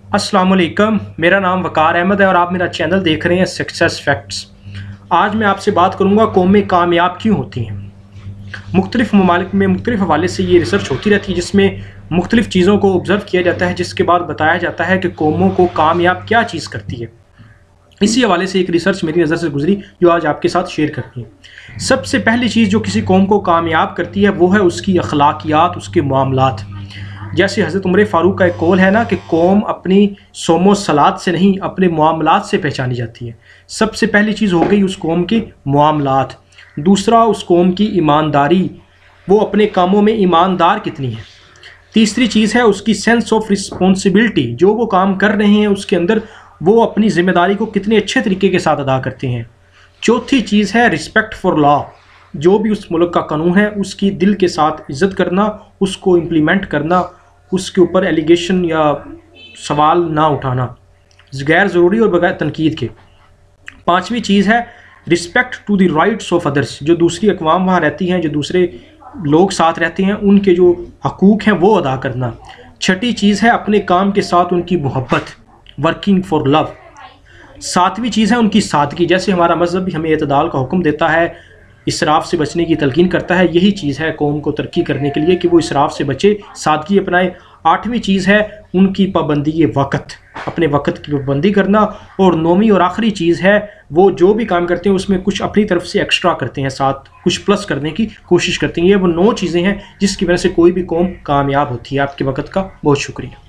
अस्सलाम वालेकुम, मेरा नाम वकार अहमद है और आप मेरा चैनल देख रहे हैं सक्सेस फैक्ट्स। आज मैं आपसे बात करूंगा कौमें कामयाब क्यों होती हैं। मुख्तलिफ ममालिक में मुख्तलिफ हवाले से ये रिसर्च होती रहती है जिसमें मुख्तलिफ चीज़ों को ऑब्ज़र्व किया जाता है, जिसके बाद बताया जाता है कि कौमों को कामयाब क्या चीज़ करती है। इसी हवाले से एक रिसर्च मेरी नज़र से गुजरी जो आज आपके साथ शेयर करती है। सबसे पहली चीज़ जो किसी कौम को कामयाब करती है वो है उसकी अखलाकियात, उसके मामलात। जैसे हज़रत उमर फ़ारूक का एक कौल है ना कि कौम अपनी सोमो सलात से नहीं अपने मामलात से पहचानी जाती है। सबसे पहली चीज़ हो गई उस कौम के मामलात। दूसरा, उस कौम की ईमानदारी, वो अपने कामों में ईमानदार कितनी है। तीसरी चीज़ है उसकी सेंस ऑफ रिस्पॉन्सिबिलिटी, जो वो काम कर रहे हैं उसके अंदर वो अपनी ज़िम्मेदारी को कितने अच्छे तरीके के साथ अदा करते हैं। चौथी चीज़ है रिस्पेक्ट फॉर लॉ, जो भी उस मुल्क का कानून है उसकी दिल के साथ इज़्ज़त करना, उसको इम्प्लीमेंट करना, उसके ऊपर एलिगेशन या सवाल ना उठाना गैर ज़रूरी और बगैर तनकीद के। पांचवी चीज़ है respect to the rights of others, जो दूसरी अक़वाम वहाँ रहती हैं, जो दूसरे लोग साथ रहते हैं, उनके जो हकूक़ हैं वो अदा करना। छठी चीज़ है अपने काम के साथ उनकी मोहब्बत, वर्किंग फॉर लव। सातवीं चीज़ है उनकी सादगी, जैसे हमारा मज़हब भी हमें एतदाल का हुक्म देता है, इसराफ़ से बचने की तलकीन करता है। यही चीज़ है कौम को तरक्की करने के लिए कि वो इसराफ़ से बचे, सादगी अपनाए। आठवीं चीज़ है उनकी पाबंदी वक़्त, अपने वक़्त की पाबंदी करना। और नौवीं और आखिरी चीज़ है वो जो भी काम करते हैं उसमें कुछ अपनी तरफ से एक्स्ट्रा करते हैं, साथ कुछ प्लस करने की कोशिश करते हैं। ये वो 9 चीज़ें हैं जिसकी वजह से कोई भी कौम कामयाब होती है। आपके वक़्त का बहुत शुक्रिया।